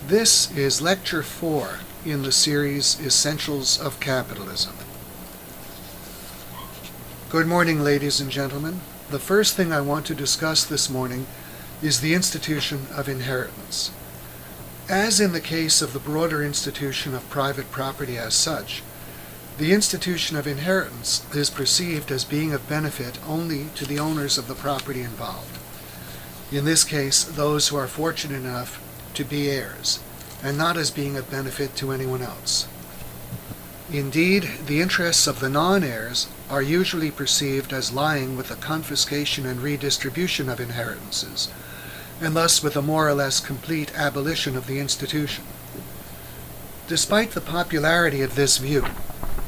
This is Lecture 4 in the series Essentials of Capitalism. Good morning, ladies and gentlemen. The first thing I want to discuss this morning is the institution of inheritance. As in the case of the broader institution of private property as such, the institution of inheritance is perceived as being of benefit only to the owners of the property involved. In this case, those who are fortunate enough to be heirs, and not as being of benefit to anyone else. Indeed, the interests of the non-heirs are usually perceived as lying with the confiscation and redistribution of inheritances, and thus with a more or less complete abolition of the institution. Despite the popularity of this view,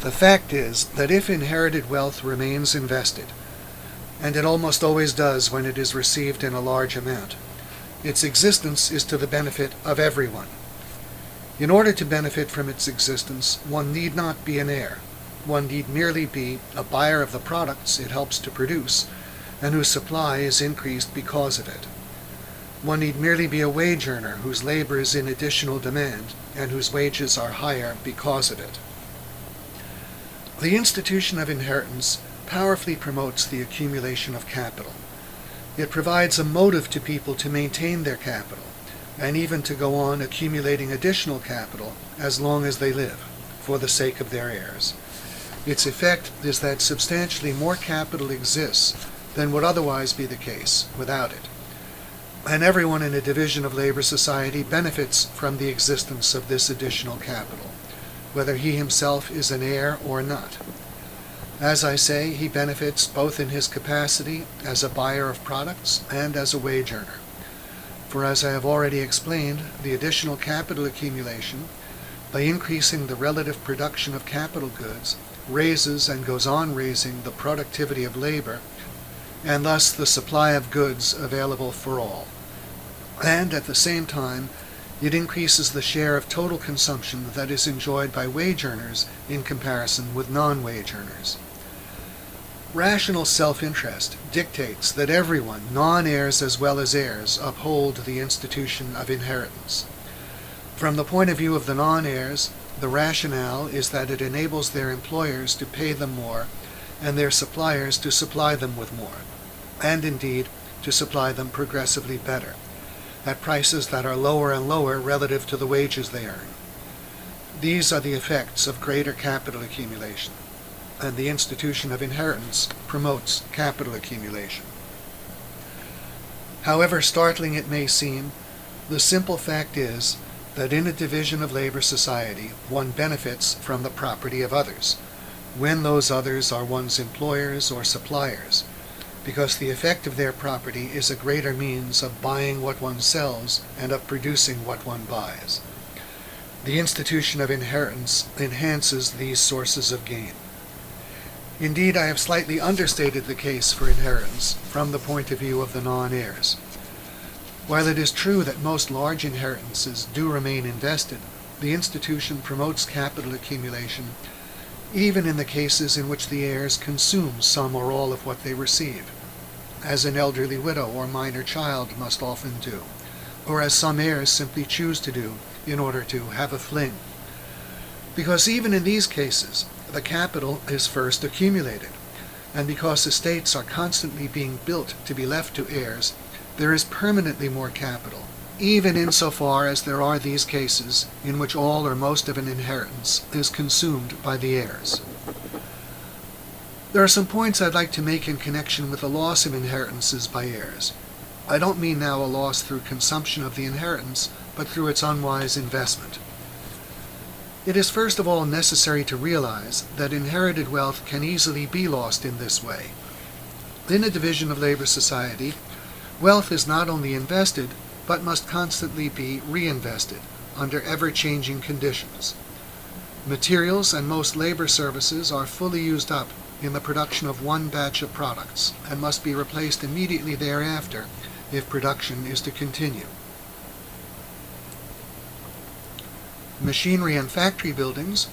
the fact is that if inherited wealth remains invested, and it almost always does when it is received in a large amount, its existence is to the benefit of everyone. In order to benefit from its existence, one need not be an heir. One need merely be a buyer of the products it helps to produce, and whose supply is increased because of it. One need merely be a wage earner whose labor is in additional demand, and whose wages are higher because of it. The institution of inheritance powerfully promotes the accumulation of capital. It provides a motive to people to maintain their capital, and even to go on accumulating additional capital as long as they live, for the sake of their heirs. Its effect is that substantially more capital exists than would otherwise be the case without it, and everyone in a division of labor society benefits from the existence of this additional capital, whether he himself is an heir or not. As I say, he benefits both in his capacity as a buyer of products and as a wage earner. For as I have already explained, the additional capital accumulation, by increasing the relative production of capital goods, raises and goes on raising the productivity of labor, and thus the supply of goods available for all. And at the same time, it increases the share of total consumption that is enjoyed by wage earners in comparison with non-wage earners. Rational self-interest dictates that everyone, non-heirs as well as heirs, uphold the institution of inheritance. From the point of view of the non-heirs, the rationale is that it enables their employers to pay them more and their suppliers to supply them with more, and indeed to supply them progressively better, at prices that are lower and lower relative to the wages they earn. These are the effects of greater capital accumulation, and the institution of inheritance promotes capital accumulation. However startling it may seem, the simple fact is that in a division of labor society, one benefits from the property of others, when those others are one's employers or suppliers, because the effect of their property is a greater means of buying what one sells and of producing what one buys. The institution of inheritance enhances these sources of gain. Indeed, I have slightly understated the case for inheritance from the point of view of the non-heirs. While it is true that most large inheritances do remain invested, the institution promotes capital accumulation even in the cases in which the heirs consume some or all of what they receive, as an elderly widow or minor child must often do, or as some heirs simply choose to do in order to have a fling. Because even in these cases, the capital is first accumulated, and because estates are constantly being built to be left to heirs, there is permanently more capital, even insofar as there are these cases in which all or most of an inheritance is consumed by the heirs. There are some points I'd like to make in connection with the loss of inheritances by heirs. I don't mean now a loss through consumption of the inheritance, but through its unwise investment. It is first of all necessary to realize that inherited wealth can easily be lost in this way. In a division of labor society, wealth is not only invested, but must constantly be reinvested under ever-changing conditions. Materials and most labor services are fully used up in the production of one batch of products and must be replaced immediately thereafter if production is to continue. Machinery and factory buildings,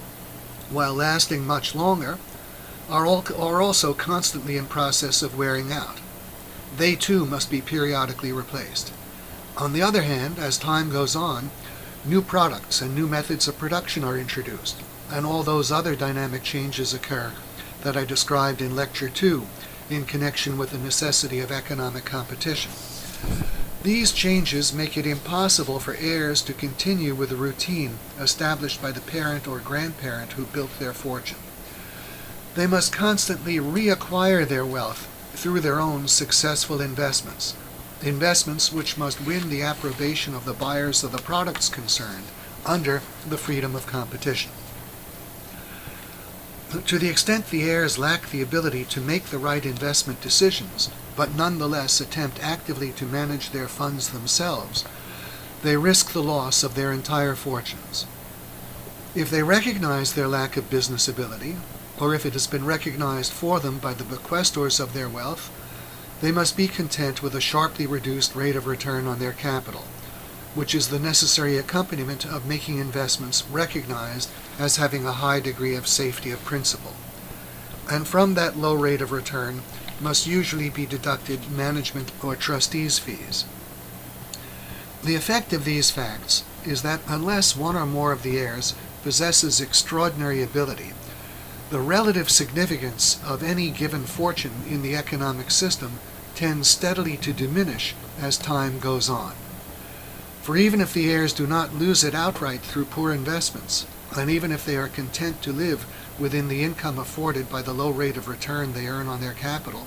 while lasting much longer, are also constantly in process of wearing out. They too must be periodically replaced. On the other hand, as time goes on, new products and new methods of production are introduced, and all those other dynamic changes occur that I described in Lecture 2 in connection with the necessity of economic competition. These changes make it impossible for heirs to continue with the routine established by the parent or grandparent who built their fortune. They must constantly reacquire their wealth through their own successful investments which must win the approbation of the buyers of the products concerned under the freedom of competition. To the extent the heirs lack the ability to make the right investment decisions, but nonetheless attempt actively to manage their funds themselves, they risk the loss of their entire fortunes. If they recognize their lack of business ability, or if it has been recognized for them by the bequestors of their wealth, they must be content with a sharply reduced rate of return on their capital, which is the necessary accompaniment of making investments recognized as having a high degree of safety of principle. And from that low rate of return must usually be deducted management or trustees' fees. The effect of these facts is that unless one or more of the heirs possesses extraordinary ability, the relative significance of any given fortune in the economic system tends steadily to diminish as time goes on. For even if the heirs do not lose it outright through poor investments, and even if they are content to live within the income afforded by the low rate of return they earn on their capital,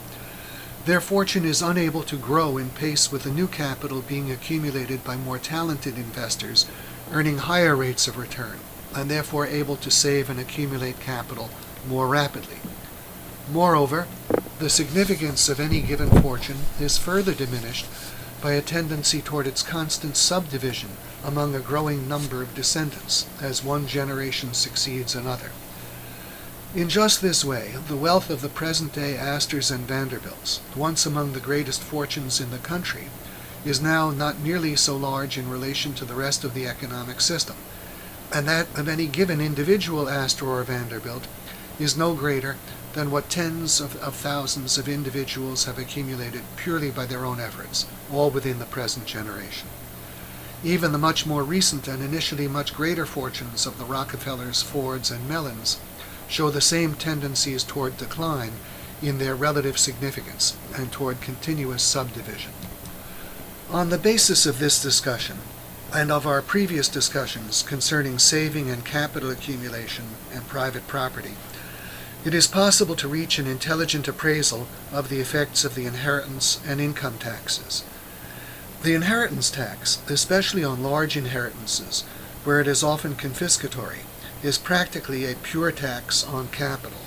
their fortune is unable to grow in pace with the new capital being accumulated by more talented investors earning higher rates of return, and therefore able to save and accumulate capital more rapidly. Moreover, the significance of any given fortune is further diminished by a tendency toward its constant subdivision among a growing number of descendants as one generation succeeds another. In just this way, the wealth of the present-day Astors and Vanderbilts, once among the greatest fortunes in the country, is now not nearly so large in relation to the rest of the economic system, and that of any given individual Astor or Vanderbilt is no greater than what tens of thousands of individuals have accumulated purely by their own efforts, all within the present generation. Even the much more recent and initially much greater fortunes of the Rockefellers, Fords, and Mellons show the same tendencies toward decline in their relative significance and toward continuous subdivision. On the basis of this discussion, and of our previous discussions concerning saving and capital accumulation and private property, it is possible to reach an intelligent appraisal of the effects of the inheritance and income taxes. The inheritance tax, especially on large inheritances, where it is often confiscatory, is practically a pure tax on capital.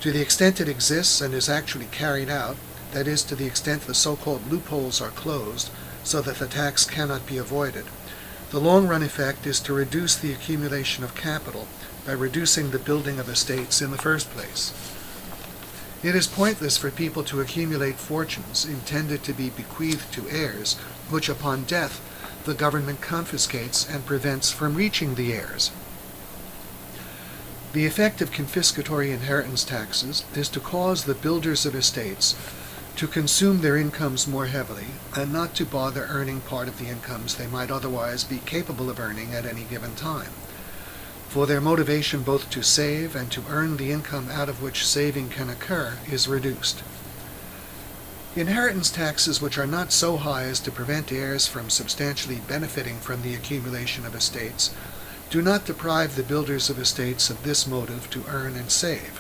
To the extent it exists and is actually carried out, that is, to the extent the so-called loopholes are closed so that the tax cannot be avoided, the long-run effect is to reduce the accumulation of capital by reducing the building of estates in the first place. It is pointless for people to accumulate fortunes intended to be bequeathed to heirs, which upon death the government confiscates and prevents from reaching the heirs. The effect of confiscatory inheritance taxes is to cause the builders of estates to consume their incomes more heavily and not to bother earning part of the incomes they might otherwise be capable of earning at any given time. For their motivation both to save and to earn the income out of which saving can occur is reduced. Inheritance taxes which are not so high as to prevent heirs from substantially benefiting from the accumulation of estates do not deprive the builders of estates of this motive to earn and save.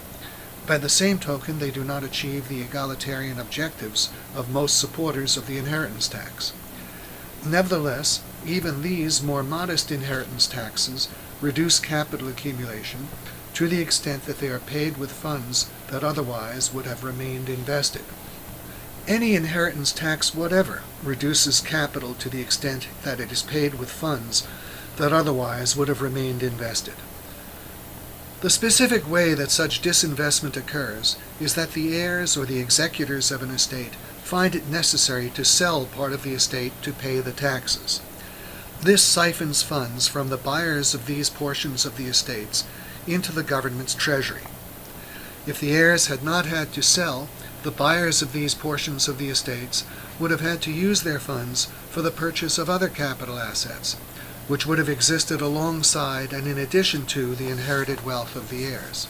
By the same token, they do not achieve the egalitarian objectives of most supporters of the inheritance tax. Nevertheless, even these more modest inheritance taxes reduce capital accumulation to the extent that they are paid with funds that otherwise would have remained invested. Any inheritance tax whatever reduces capital to the extent that it is paid with funds that otherwise would have remained invested. The specific way that such disinvestment occurs is that the heirs or the executors of an estate find it necessary to sell part of the estate to pay the taxes. This siphons funds from the buyers of these portions of the estates into the government's treasury. If the heirs had not had to sell, the buyers of these portions of the estates would have had to use their funds for the purchase of other capital assets, which would have existed alongside and in addition to the inherited wealth of the heirs.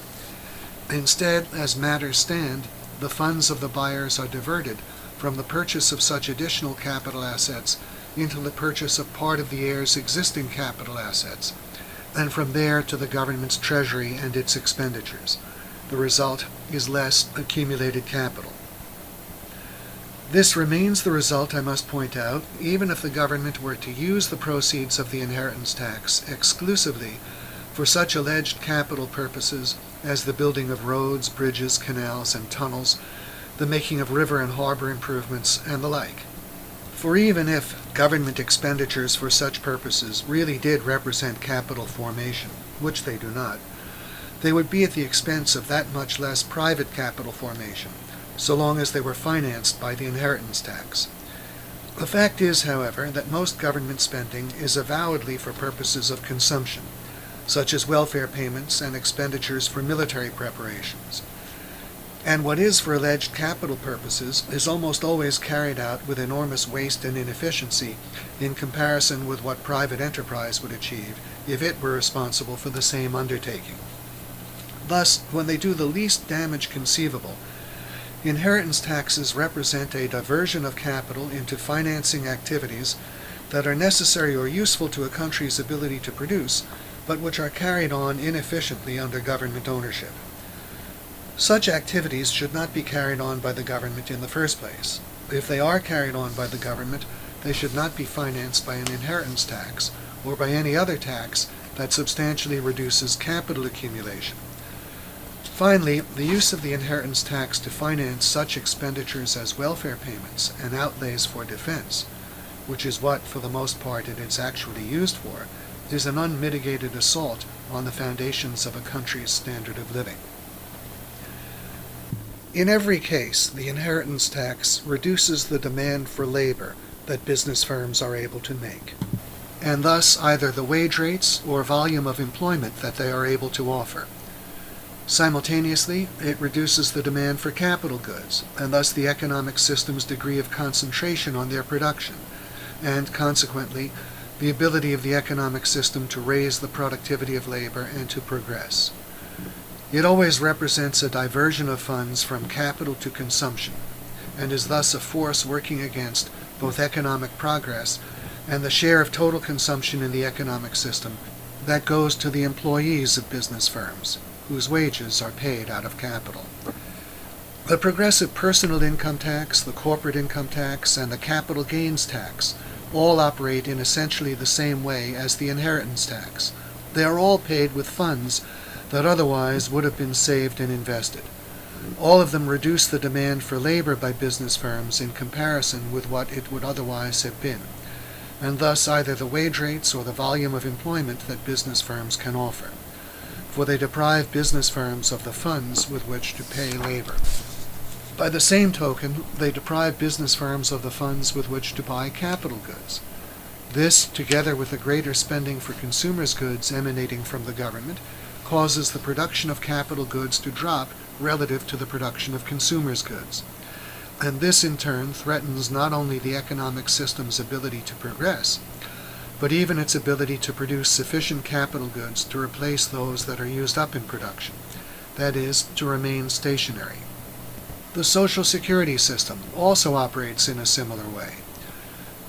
Instead, as matters stand, the funds of the buyers are diverted from the purchase of such additional capital assets into the purchase of part of the heirs' existing capital assets, and from there to the government's treasury and its expenditures. The result is less accumulated capital. This remains the result, I must point out, even if the government were to use the proceeds of the inheritance tax exclusively for such alleged capital purposes as the building of roads, bridges, canals, and tunnels, the making of river and harbor improvements, and the like. For even if government expenditures for such purposes really did represent capital formation, which they do not, they would be at the expense of that much less private capital formation, so long as they were financed by the inheritance tax. The fact is, however, that most government spending is avowedly for purposes of consumption, such as welfare payments and expenditures for military preparations. And what is for alleged capital purposes is almost always carried out with enormous waste and inefficiency in comparison with what private enterprise would achieve if it were responsible for the same undertaking. Thus, when they do the least damage conceivable, inheritance taxes represent a diversion of capital into financing activities that are necessary or useful to a country's ability to produce, but which are carried on inefficiently under government ownership. Such activities should not be carried on by the government in the first place. If they are carried on by the government, they should not be financed by an inheritance tax or by any other tax that substantially reduces capital accumulation. Finally, the use of the inheritance tax to finance such expenditures as welfare payments and outlays for defense, which is what, for the most part, it is actually used for, is an unmitigated assault on the foundations of a country's standard of living. In every case, the inheritance tax reduces the demand for labor that business firms are able to make, and thus either the wage rates or volume of employment that they are able to offer. Simultaneously, it reduces the demand for capital goods, and thus the economic system's degree of concentration on their production, and consequently, the ability of the economic system to raise the productivity of labor and to progress. It always represents a diversion of funds from capital to consumption, and is thus a force working against both economic progress and the share of total consumption in the economic system that goes to the employees of business firms, whose wages are paid out of capital. The progressive personal income tax, the corporate income tax, and the capital gains tax all operate in essentially the same way as the inheritance tax. They are all paid with funds that otherwise would have been saved and invested. All of them reduce the demand for labor by business firms in comparison with what it would otherwise have been, and thus either the wage rates or the volume of employment that business firms can offer, for they deprive business firms of the funds with which to pay labor. By the same token, they deprive business firms of the funds with which to buy capital goods. This, together with the greater spending for consumers' goods emanating from the government, causes the production of capital goods to drop relative to the production of consumers' goods. And this, in turn, threatens not only the economic system's ability to progress, but even its ability to produce sufficient capital goods to replace those that are used up in production, that is, to remain stationary. The Social Security system also operates in a similar way.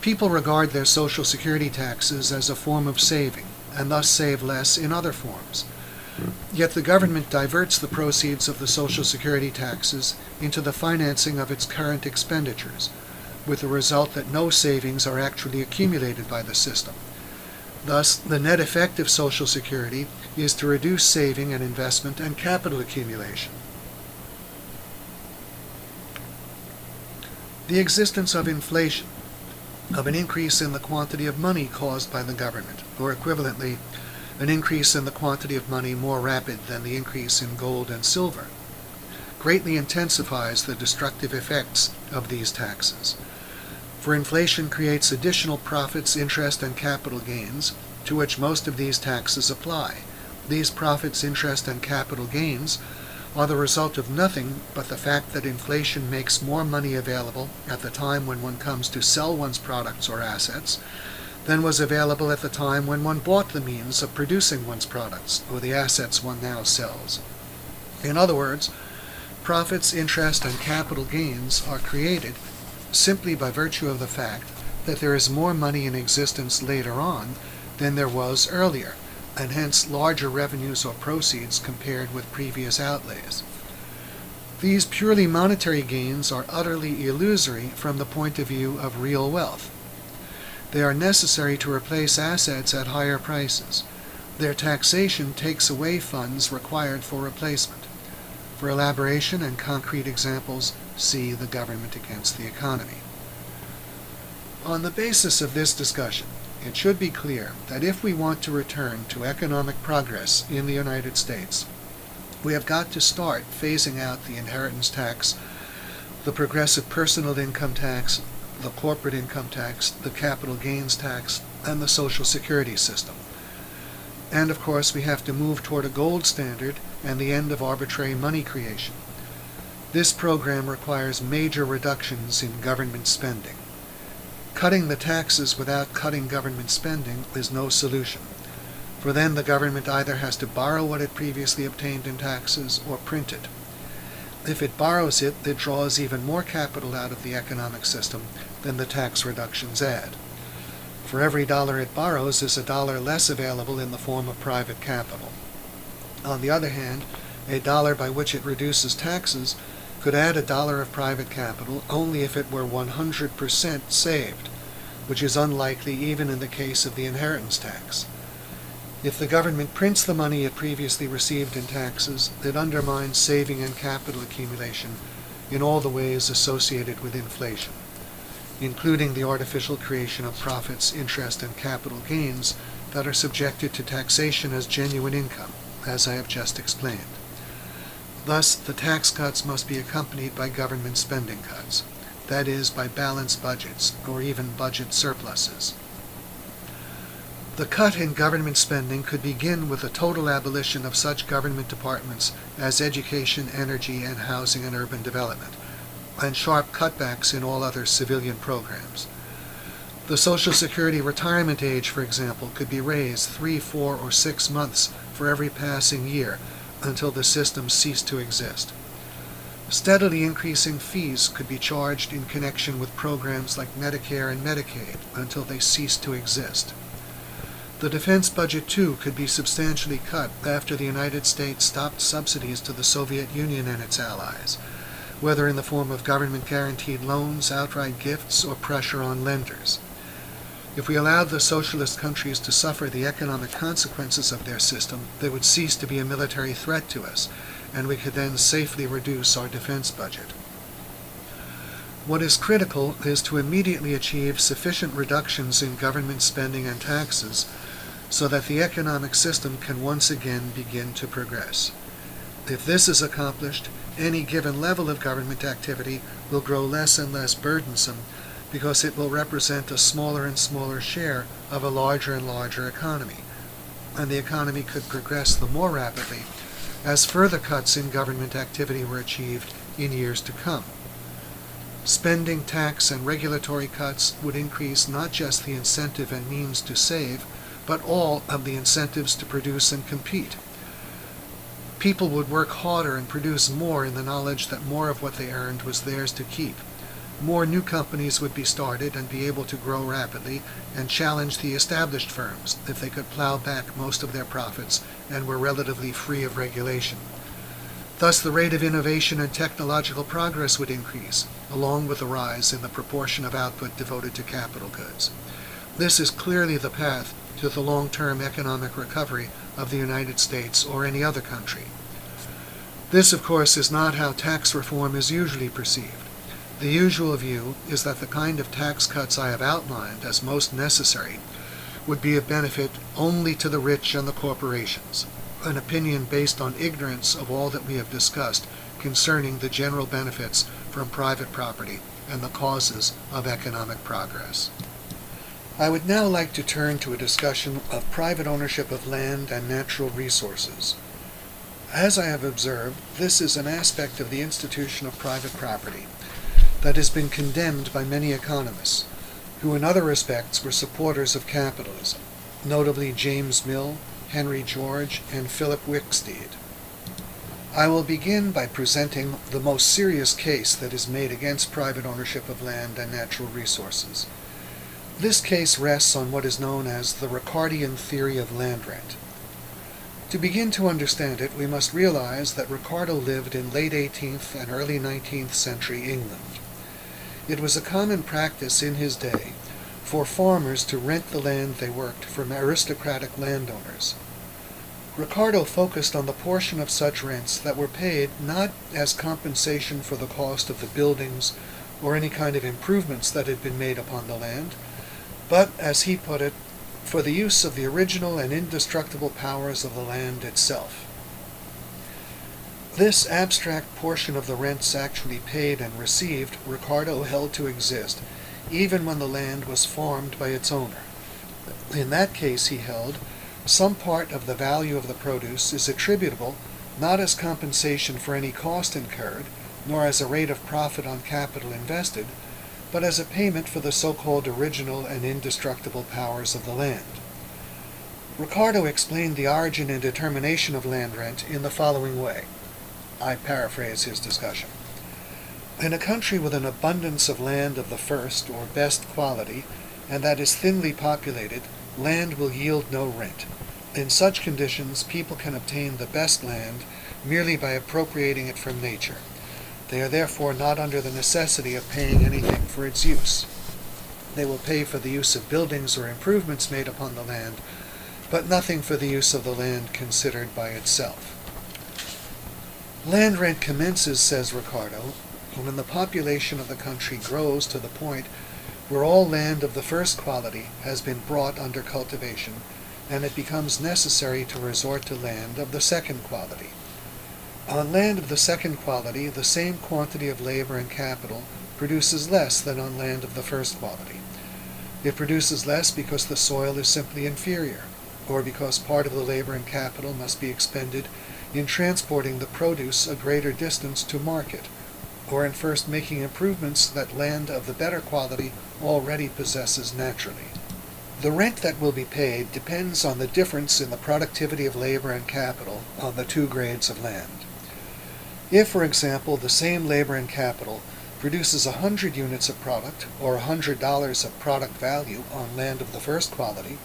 People regard their Social Security taxes as a form of saving, and thus save less in other forms. Yet the government diverts the proceeds of the Social Security taxes into the financing of its current expenditures, with the result that no savings are actually accumulated by the system. Thus, the net effect of Social Security is to reduce saving and investment and capital accumulation. The existence of inflation, of an increase in the quantity of money caused by the government, or equivalently, an increase in the quantity of money more rapid than the increase in gold and silver, greatly intensifies the destructive effects of these taxes. For inflation creates additional profits, interest, and capital gains, to which most of these taxes apply. These profits, interest, and capital gains are the result of nothing but the fact that inflation makes more money available at the time when one comes to sell one's products or assets than was available at the time when one bought the means of producing one's products or the assets one now sells. In other words, profits, interest, and capital gains are created simply by virtue of the fact that there is more money in existence later on than there was earlier, and hence larger revenues or proceeds compared with previous outlays. These purely monetary gains are utterly illusory from the point of view of real wealth. They are necessary to replace assets at higher prices. Their taxation takes away funds required for replacement. For elaboration and concrete examples, see the government against the economy. On the basis of this discussion, it should be clear that if we want to return to economic progress in the United States, we have got to start phasing out the inheritance tax, the progressive personal income tax, the corporate income tax, the capital gains tax, and the Social Security system. And of course, we have to move toward a gold standard and the end of arbitrary money creation. This program requires major reductions in government spending. Cutting the taxes without cutting government spending is no solution, for then the government either has to borrow what it previously obtained in taxes or print it. If it borrows it, it draws even more capital out of the economic system than the tax reductions add. For every dollar it borrows is a dollar less available in the form of private capital. On the other hand, a dollar by which it reduces taxes could add a dollar of private capital only if it were 100% saved, which is unlikely even in the case of the inheritance tax. If the government prints the money it previously received in taxes, it undermines saving and capital accumulation in all the ways associated with inflation, including the artificial creation of profits, interest, and capital gains that are subjected to taxation as genuine income, as I have just explained. Thus, the tax cuts must be accompanied by government spending cuts, that is, by balanced budgets, or even budget surpluses. The cut in government spending could begin with a total abolition of such government departments as education, energy, and housing and urban development, and sharp cutbacks in all other civilian programs. The Social Security retirement age, for example, could be raised 3, 4, or 6 months for every passing year until the system ceased to exist. Steadily increasing fees could be charged in connection with programs like Medicare and Medicaid until they ceased to exist. The defense budget, too, could be substantially cut after the United States stopped subsidies to the Soviet Union and its allies, whether in the form of government-guaranteed loans, outright gifts, or pressure on lenders. If we allowed the socialist countries to suffer the economic consequences of their system, they would cease to be a military threat to us, and we could then safely reduce our defense budget. What is critical is to immediately achieve sufficient reductions in government spending and taxes so that the economic system can once again begin to progress. If this is accomplished, any given level of government activity will grow less and less burdensome because it will represent a smaller and smaller share of a larger and larger economy, and the economy could progress the more rapidly as further cuts in government activity were achieved in years to come. Spending, tax, and regulatory cuts would increase not just the incentive and means to save, but all of the incentives to produce and compete. People would work harder and produce more in the knowledge that more of what they earned was theirs to keep. More new companies would be started and be able to grow rapidly and challenge the established firms if they could plow back most of their profits and were relatively free of regulation. Thus, the rate of innovation and technological progress would increase, along with a rise in the proportion of output devoted to capital goods. This is clearly the path to the long-term economic recovery of the United States or any other country. This, of course, is not how tax reform is usually perceived. The usual view is that the kind of tax cuts I have outlined as most necessary would be of benefit only to the rich and the corporations, an opinion based on ignorance of all that we have discussed concerning the general benefits from private property and the causes of economic progress. I would now like to turn to a discussion of private ownership of land and natural resources. As I have observed, this is an aspect of the institution of private property that has been condemned by many economists, who in other respects were supporters of capitalism, notably James Mill, Henry George, and Philip Wicksteed. I will begin by presenting the most serious case that is made against private ownership of land and natural resources. This case rests on what is known as the Ricardian theory of land rent. To begin to understand it, we must realize that Ricardo lived in late 18th and early 19th century England. It was a common practice in his day for farmers to rent the land they worked from aristocratic landowners. Ricardo focused on the portion of such rents that were paid not as compensation for the cost of the buildings or any kind of improvements that had been made upon the land, but, as he put it, for the use of the original and indestructible powers of the land itself. This abstract portion of the rents actually paid and received Ricardo held to exist, even when the land was farmed by its owner. In that case, he held, some part of the value of the produce is attributable not as compensation for any cost incurred, nor as a rate of profit on capital invested, but as a payment for the so-called original and indestructible powers of the land. Ricardo explained the origin and determination of land rent in the following way. I paraphrase his discussion. In a country with an abundance of land of the first or best quality, and that is thinly populated, land will yield no rent. In such conditions, people can obtain the best land merely by appropriating it from nature. They are therefore not under the necessity of paying anything for its use. They will pay for the use of buildings or improvements made upon the land, but nothing for the use of the land considered by itself. Land rent commences, says Ricardo, when the population of the country grows to the point where all land of the first quality has been brought under cultivation, and it becomes necessary to resort to land of the second quality. On land of the second quality, the same quantity of labor and capital produces less than on land of the first quality. It produces less because the soil is simply inferior, or because part of the labor and capital must be expended in transporting the produce a greater distance to market, or in first making improvements that land of the better quality already possesses naturally. The rent that will be paid depends on the difference in the productivity of labor and capital on the two grades of land. If, for example, the same labor and capital produces 100 units of product, or $100 of product value on land of the first quality,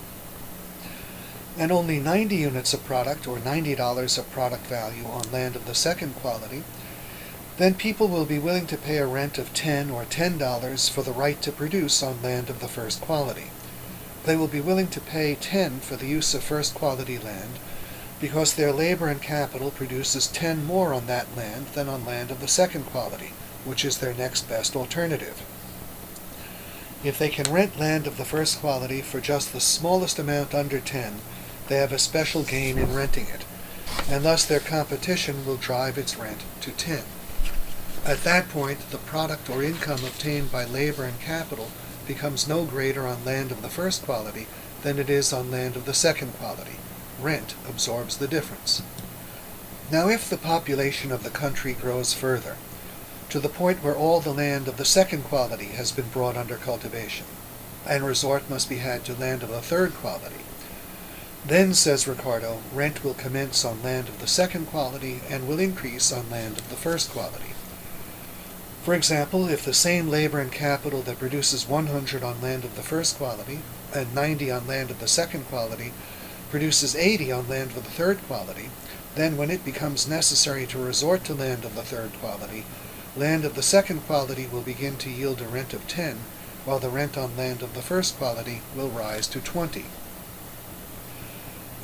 and only 90 units of product, or $90 of product value on land of the second quality, then people will be willing to pay a rent of $10 or $10 for the right to produce on land of the first quality. They will be willing to pay $10 for the use of first quality land because their labor and capital produces 10 more on that land than on land of the second quality, which is their next best alternative. If they can rent land of the first quality for just the smallest amount under 10, they have a special gain in renting it, and thus their competition will drive its rent to 10. At that point, the product or income obtained by labor and capital becomes no greater on land of the first quality than it is on land of the second quality. Rent absorbs the difference. Now, if the population of the country grows further, to the point where all the land of the second quality has been brought under cultivation, and resort must be had to land of the third quality, then, says Ricardo, rent will commence on land of the second quality and will increase on land of the first quality. For example, if the same labor and capital that produces 100 on land of the first quality and 90 on land of the second quality produces 80 on land of the third quality, then when it becomes necessary to resort to land of the third quality, land of the second quality will begin to yield a rent of 10, while the rent on land of the first quality will rise to 20.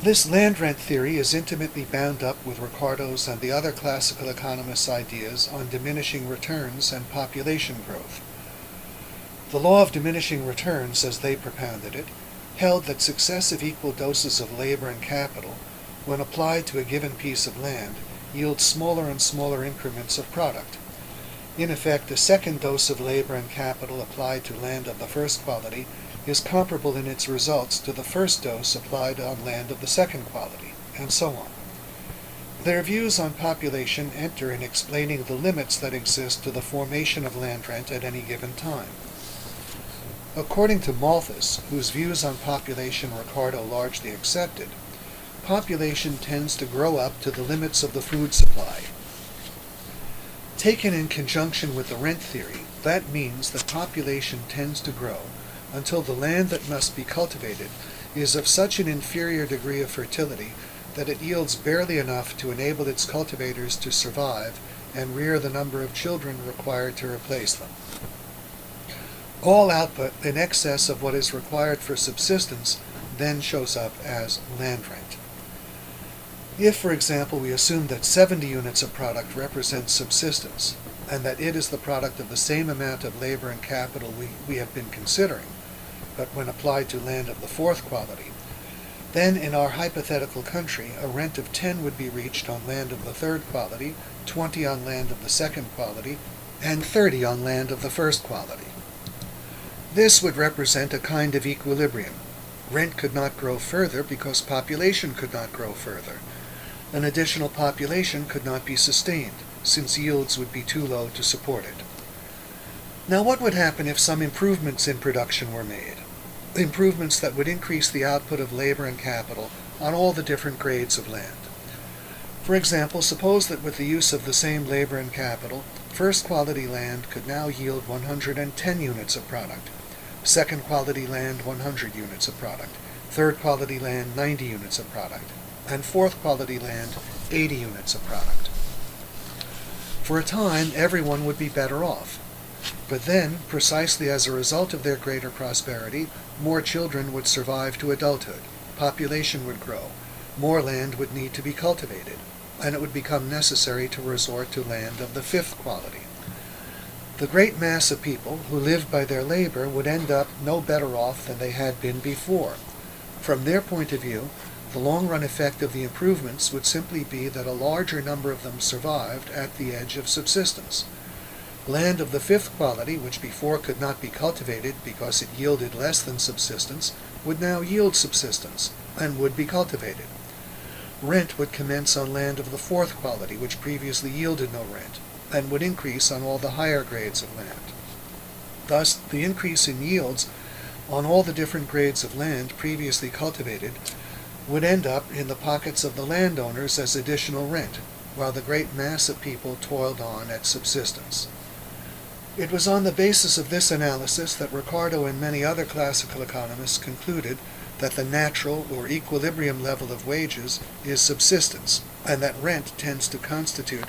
This land rent theory is intimately bound up with Ricardo's and the other classical economists' ideas on diminishing returns and population growth. The law of diminishing returns, as they propounded it, held that successive equal doses of labor and capital, when applied to a given piece of land, yield smaller and smaller increments of product. In effect, the second dose of labor and capital applied to land of the first quality is comparable in its results to the first dose applied on land of the second quality, and so on. Their views on population enter in explaining the limits that exist to the formation of land rent at any given time. According to Malthus, whose views on population Ricardo largely accepted, population tends to grow up to the limits of the food supply. Taken in conjunction with the rent theory, that means that population tends to grow until the land that must be cultivated is of such an inferior degree of fertility that it yields barely enough to enable its cultivators to survive and rear the number of children required to replace them. All output in excess of what is required for subsistence then shows up as land rent. If, for example, we assume that 70 units of product represents subsistence, and that it is the product of the same amount of labor and capital we have been considering, but when applied to land of the fourth quality, then in our hypothetical country, a rent of 10 would be reached on land of the third quality, 20 on land of the second quality, and 30 on land of the first quality. This would represent a kind of equilibrium. Rent could not grow further because population could not grow further. An additional population could not be sustained, since yields would be too low to support it. Now, what would happen if some improvements in production were made? Improvements that would increase the output of labor and capital on all the different grades of land. For example, suppose that with the use of the same labor and capital, first quality land could now yield 110 units of product, second quality land 100 units of product, third quality land 90 units of product, and fourth quality land 80 units of product. For a time, everyone would be better off. But then, precisely as a result of their greater prosperity, more children would survive to adulthood, population would grow, more land would need to be cultivated, and it would become necessary to resort to land of the fifth quality. The great mass of people who lived by their labor would end up no better off than they had been before. From their point of view, the long-run effect of the improvements would simply be that a larger number of them survived at the edge of subsistence. Land of the fifth quality, which before could not be cultivated because it yielded less than subsistence, would now yield subsistence, and would be cultivated. Rent would commence on land of the fourth quality, which previously yielded no rent, and would increase on all the higher grades of land. Thus, the increase in yields on all the different grades of land previously cultivated would end up in the pockets of the landowners as additional rent, while the great mass of people toiled on at subsistence. It was on the basis of this analysis that Ricardo and many other classical economists concluded that the natural or equilibrium level of wages is subsistence, and that rent tends to constitute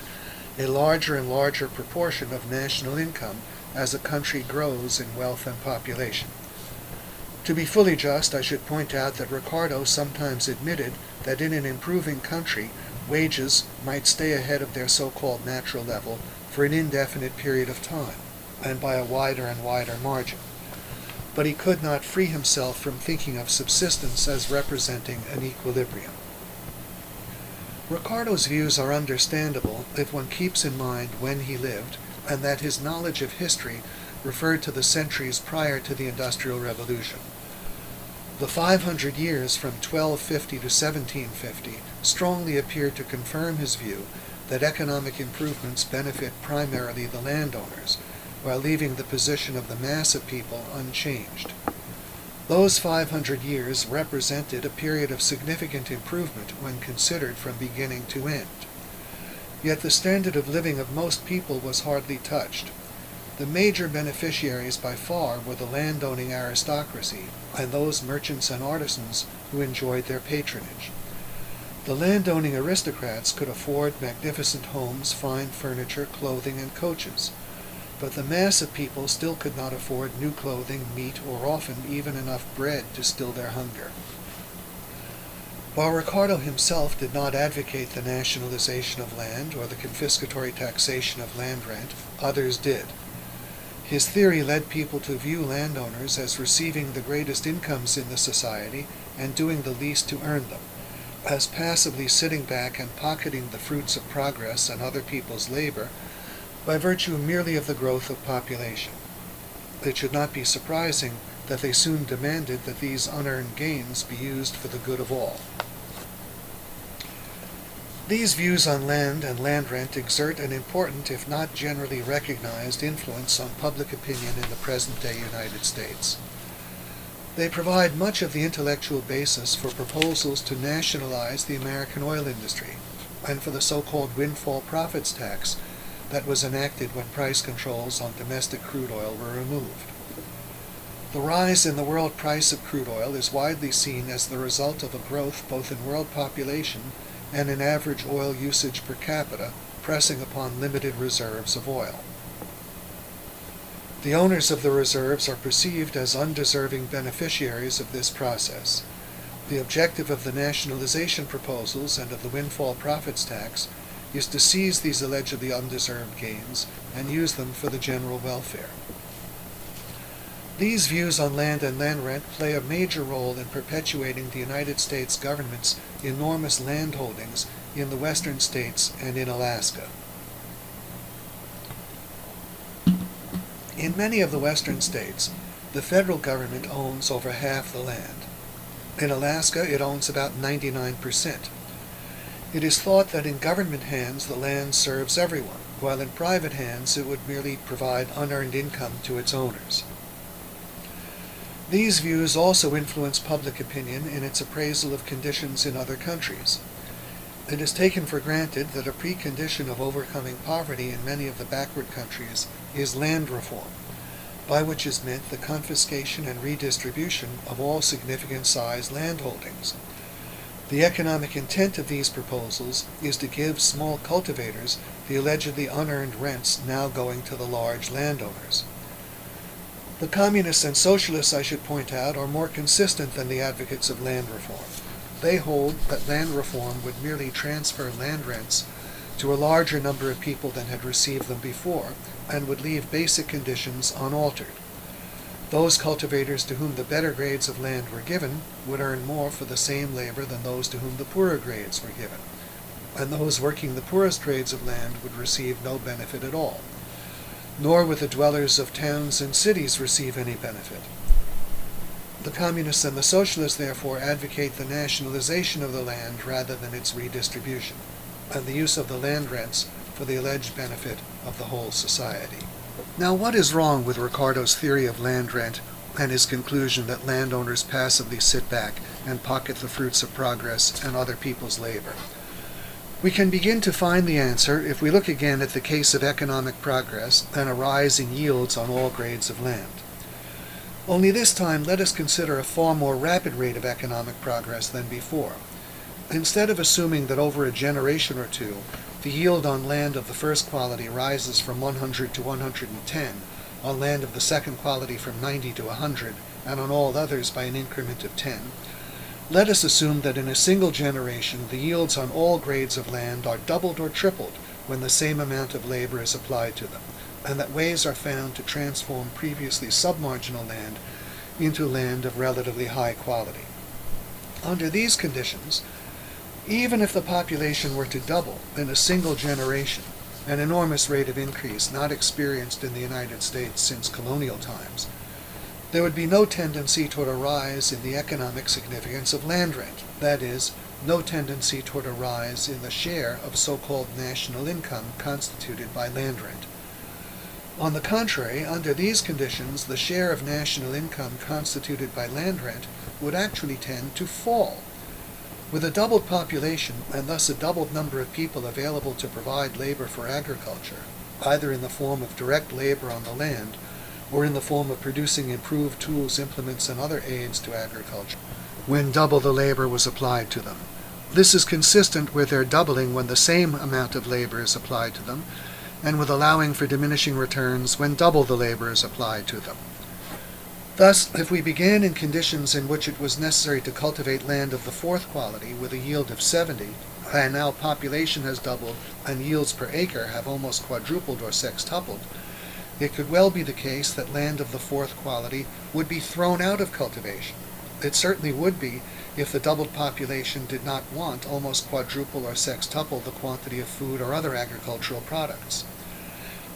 a larger and larger proportion of national income as a country grows in wealth and population. To be fully just, I should point out that Ricardo sometimes admitted that in an improving country, wages might stay ahead of their so-called natural level for an indefinite period of time, and by a wider and wider margin. But he could not free himself from thinking of subsistence as representing an equilibrium. Ricardo's views are understandable if one keeps in mind when he lived, and that his knowledge of history referred to the centuries prior to the Industrial Revolution. The 500 years from 1250 to 1750 strongly appeared to confirm his view that economic improvements benefit primarily the landowners, while leaving the position of the mass of people unchanged. Those 500 years represented a period of significant improvement when considered from beginning to end. Yet the standard of living of most people was hardly touched. The major beneficiaries by far were the landowning aristocracy and those merchants and artisans who enjoyed their patronage. The landowning aristocrats could afford magnificent homes, fine furniture, clothing, and coaches. But the mass of people still could not afford new clothing, meat, or often even enough bread to still their hunger. While Ricardo himself did not advocate the nationalization of land or the confiscatory taxation of land rent, others did. His theory led people to view landowners as receiving the greatest incomes in the society and doing the least to earn them, as passively sitting back and pocketing the fruits of progress and other people's labor by virtue merely of the growth of population. It should not be surprising that they soon demanded that these unearned gains be used for the good of all. These views on land and land rent exert an important, if not generally recognized, influence on public opinion in the present-day United States. They provide much of the intellectual basis for proposals to nationalize the American oil industry and for the so-called windfall profits tax that was enacted when price controls on domestic crude oil were removed. The rise in the world price of crude oil is widely seen as the result of a growth both in world population and in average oil usage per capita, pressing upon limited reserves of oil. The owners of the reserves are perceived as undeserving beneficiaries of this process. The objective of the nationalization proposals and of the windfall profits tax is to seize these allegedly undeserved gains and use them for the general welfare. These views on land and land rent play a major role in perpetuating the United States government's enormous land holdings in the western states and in Alaska. In many of the western states, the federal government owns over half the land. In Alaska, it owns about 99%. It is thought that in government hands the land serves everyone, while in private hands it would merely provide unearned income to its owners. These views also influence public opinion in its appraisal of conditions in other countries. It is taken for granted that a precondition of overcoming poverty in many of the backward countries is land reform, by which is meant the confiscation and redistribution of all significant-sized land holdings. The economic intent of these proposals is to give small cultivators the allegedly unearned rents now going to the large landowners. The communists and socialists, I should point out, are more consistent than the advocates of land reform. They hold that land reform would merely transfer land rents to a larger number of people than had received them before, and would leave basic conditions unaltered. Those cultivators to whom the better grades of land were given would earn more for the same labor than those to whom the poorer grades were given, and those working the poorest grades of land would receive no benefit at all, nor would the dwellers of towns and cities receive any benefit. The communists and the socialists therefore advocate the nationalization of the land rather than its redistribution, and the use of the land rents for the alleged benefit of the whole society. Now, what is wrong with Ricardo's theory of land rent and his conclusion that landowners passively sit back and pocket the fruits of progress and other people's labor? We can begin to find the answer if we look again at the case of economic progress and a rise in yields on all grades of land. Only this time let us consider a far more rapid rate of economic progress than before. Instead of assuming that over a generation or two, the yield on land of the first quality rises from 100 to 110, on land of the second quality from 90 to 100, and on all others by an increment of 10, let us assume that in a single generation the yields on all grades of land are doubled or tripled when the same amount of labor is applied to them, and that ways are found to transform previously submarginal land into land of relatively high quality. Under these conditions, even if the population were to double in a single generation, an enormous rate of increase not experienced in the United States since colonial times, there would be no tendency toward a rise in the economic significance of land rent, that is, no tendency toward a rise in the share of so-called national income constituted by land rent. On the contrary, under these conditions, the share of national income constituted by land rent would actually tend to fall. With a doubled population, and thus a doubled number of people available to provide labor for agriculture, either in the form of direct labor on the land, or in the form of producing improved tools, implements, and other aids to agriculture, when double the labor was applied to them. This is consistent with their doubling when the same amount of labor is applied to them, and with allowing for diminishing returns when double the labor is applied to them. Thus, if we began in conditions in which it was necessary to cultivate land of the fourth quality with a yield of 70, and now population has doubled and yields per acre have almost quadrupled or sextupled, it could well be the case that land of the fourth quality would be thrown out of cultivation. It certainly would be if the doubled population did not want almost quadruple or sextuple the quantity of food or other agricultural products.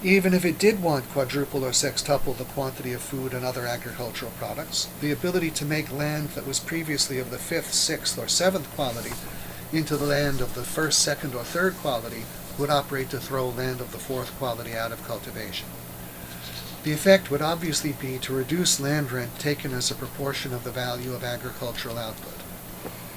Even if it did want quadruple or sextuple the quantity of food and other agricultural products, the ability to make land that was previously of the fifth, sixth, or seventh quality into the land of the first, second, or third quality would operate to throw land of the fourth quality out of cultivation. The effect would obviously be to reduce land rent taken as a proportion of the value of agricultural output.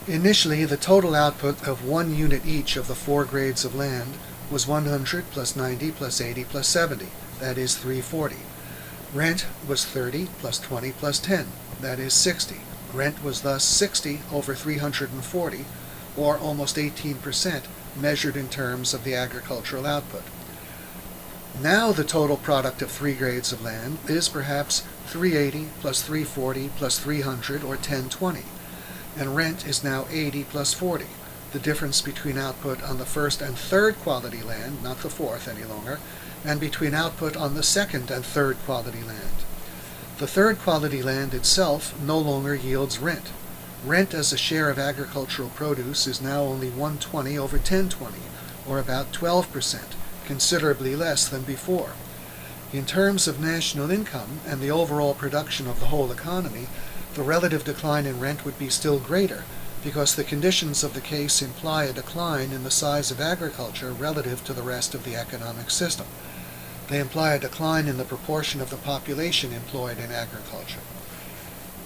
Initially, the total output of 1 unit each of the 4 grades of land was 100 plus 90 plus 80 plus 70, that is 340. Rent was 30 plus 20 plus 10, that is 60. Rent was thus 60 over 340, or almost 18%, measured in terms of the agricultural output. Now the total product of 3 grades of land is perhaps 380 plus 340 plus 300, or 1020, and rent is now 80 plus 40, the difference between output on the first and third quality land, not the fourth any longer, and between output on the second and third quality land. The third quality land itself no longer yields rent. Rent as a share of agricultural produce is now only 120 over 1020, or about 12%, considerably less than before. In terms of national income and the overall production of the whole economy, the relative decline in rent would be still greater, because the conditions of the case imply a decline in the size of agriculture relative to the rest of the economic system. They imply a decline in the proportion of the population employed in agriculture.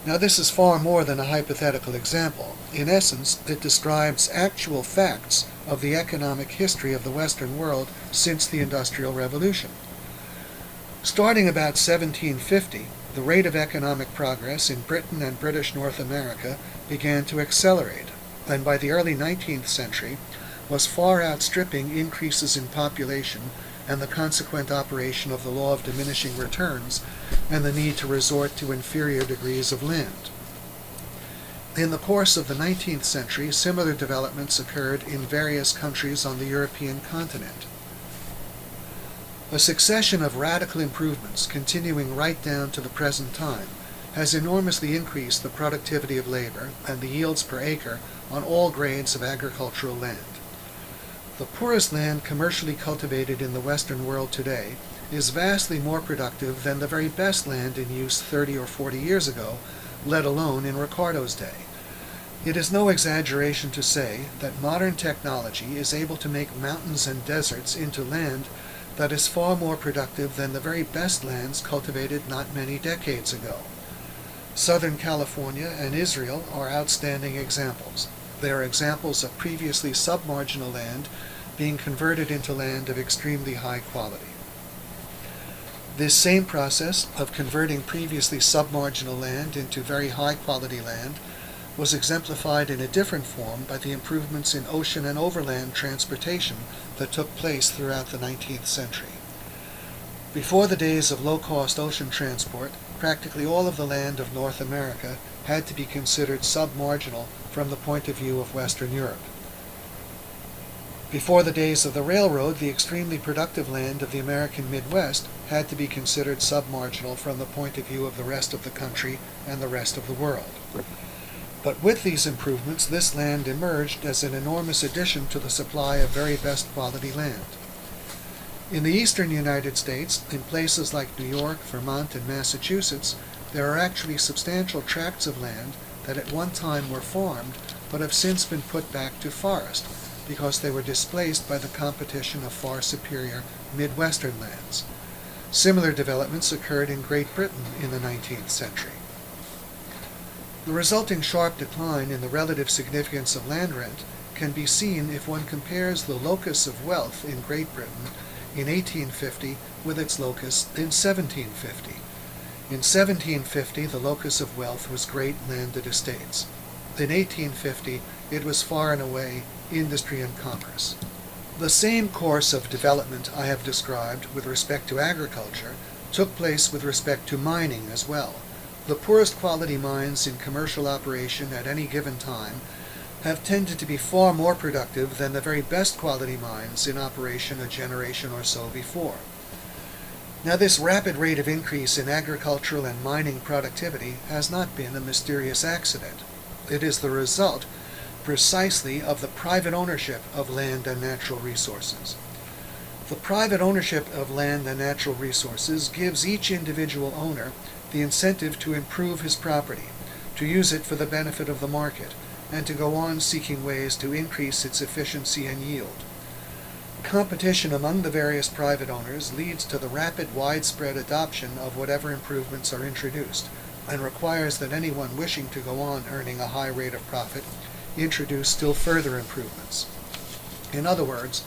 Now, this is far more than a hypothetical example. In essence, it describes actual facts of the economic history of the Western world since the Industrial Revolution. Starting about 1750, the rate of economic progress in Britain and British North America began to accelerate, and by the early 19th century was far outstripping increases in population and the consequent operation of the law of diminishing returns and the need to resort to inferior degrees of land. In the course of the 19th century, similar developments occurred in various countries on the European continent. A succession of radical improvements, continuing right down to the present time, has enormously increased the productivity of labor and the yields per acre on all grades of agricultural land. The poorest land commercially cultivated in the Western world today is vastly more productive than the very best land in use 30 or 40 years ago, let alone in Ricardo's day. It is no exaggeration to say that modern technology is able to make mountains and deserts into land that is far more productive than the very best lands cultivated not many decades ago. Southern California and Israel are outstanding examples. They are examples of previously submarginal land being converted into land of extremely high quality. This same process of converting previously submarginal land into very high quality land was exemplified in a different form by the improvements in ocean and overland transportation that took place throughout the 19th century. Before the days of low-cost ocean transport, practically all of the land of North America had to be considered submarginal from the point of view of Western Europe. Before the days of the railroad, the extremely productive land of the American Midwest had to be considered submarginal from the point of view of the rest of the country and the rest of the world. But with these improvements, this land emerged as an enormous addition to the supply of very best quality land. In the eastern United States, in places like New York, Vermont, and Massachusetts, there are actually substantial tracts of land that at one time were farmed, but have since been put back to forest, because they were displaced by the competition of far superior Midwestern lands. Similar developments occurred in Great Britain in the 19th century. The resulting sharp decline in the relative significance of land rent can be seen if one compares the locus of wealth in Great Britain in 1850 with its locus in 1750. In 1750, the locus of wealth was great landed estates. In 1850, it was far and away industry and commerce. The same course of development I have described with respect to agriculture took place with respect to mining as well. The poorest quality mines in commercial operation at any given time have tended to be far more productive than the very best quality mines in operation a generation or so before. Now, this rapid rate of increase in agricultural and mining productivity has not been a mysterious accident. It is the result precisely of the private ownership of land and natural resources. The private ownership of land and natural resources gives each individual owner the incentive to improve his property, to use it for the benefit of the market, and to go on seeking ways to increase its efficiency and yield. Competition among the various private owners leads to the rapid, widespread adoption of whatever improvements are introduced, and requires that anyone wishing to go on earning a high rate of profit introduce still further improvements. In other words,